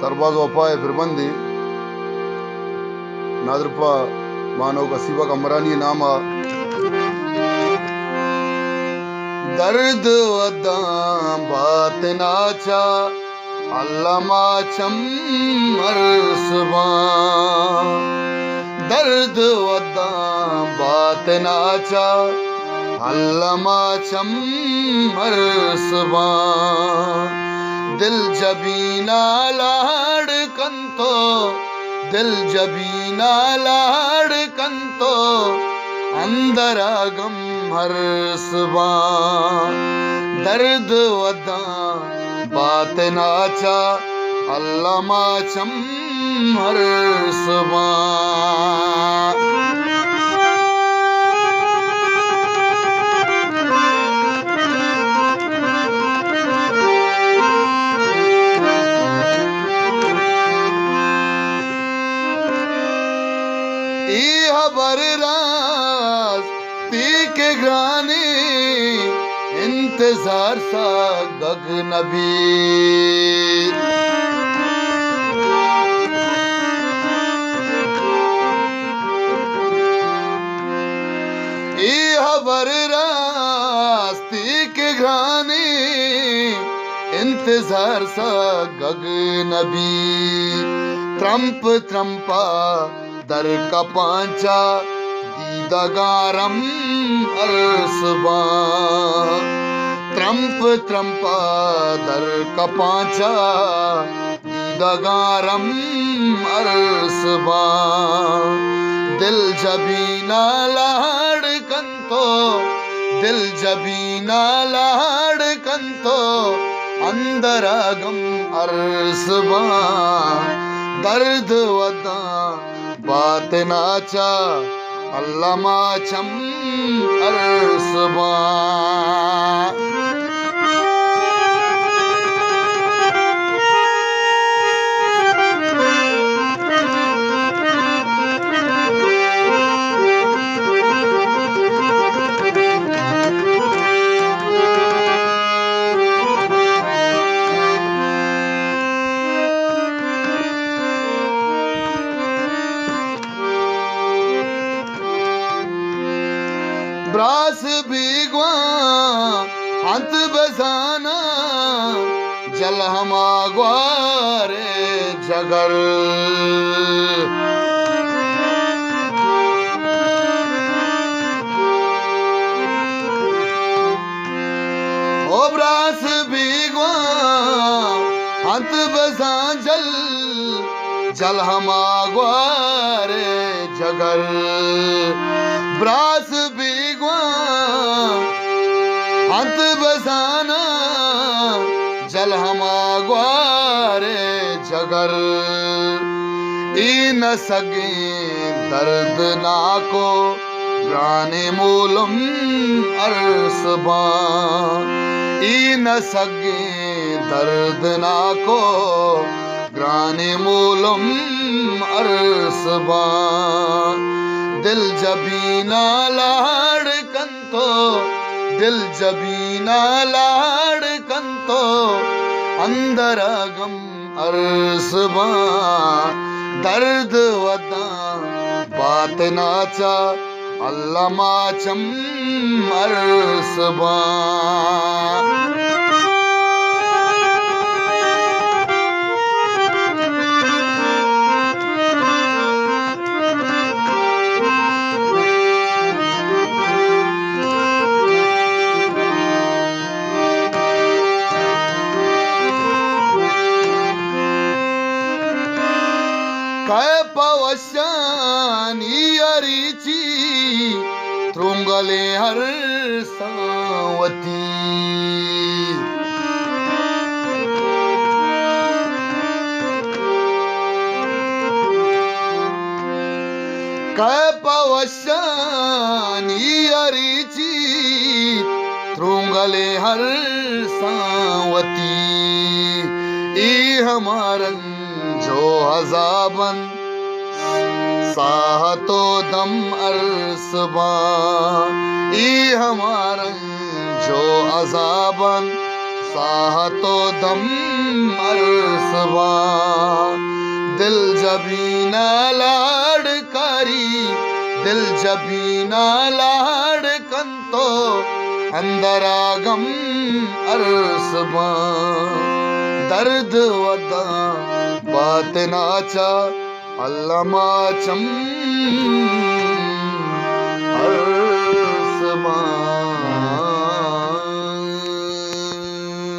सरबाज वफा फिरबंदी नादरपा मानो कसीबा कमरानी नामा दर्द वदा बात नाचा अल्लामा चमरसबा दर्द वदा बात नाचा अल्लामा चमरसबा दिल जबीना लाड़ कंतो दिल जबीना लाड़ कंतो अंदरागम हर सुबह दर्द वदा बात नाचा अल्लामा चम हर सुबह के गाने इंतजार सा गग नबी खबर रास्ती के गाने इंतजार सा गग नबी त्रंप त्रंपा दर का पांचा दगारम अरसबा त्रंप त्रंपा दर कपाचा दगारम अरसबा दिल जबीना लाड़ कंतो दिल जबीना लाड़ कंतो अंदरागम अरसबा दर्द वदा बात नाचा अल्लामा चम अरसबा ब्रास भीगवा अंत बसाना जल हमारे जगर ओ ब्रास भीगवा अंत बसा जल हमारे जगर ब्रास अंत बसाना जल हमारे जगर ई न सगे दर्द ना को राने मूलम अरसबा ई न सगे दर्द ना को ग्राने मूलम अरसबा दिल जबीना लाड़ कंतो दिल जबीना लाड़ कंतो अंदरागम अरसबा दर्द वदा बात नाचा अल्लामा चम अरसबा पवशानी अरीची त्रुंगले हर सावती पवशानी अरीची त्रुंगले हर सावती ई हमारन जो हजाबन साहतो दम अरसबा ई हमारा जो अजाबन साहतो दम अरसबा जबीना लाडकारी दिल जबीना लाडकंतो अंदरागम अरसबा दर्द वदा बात नाचा अल्लामा चम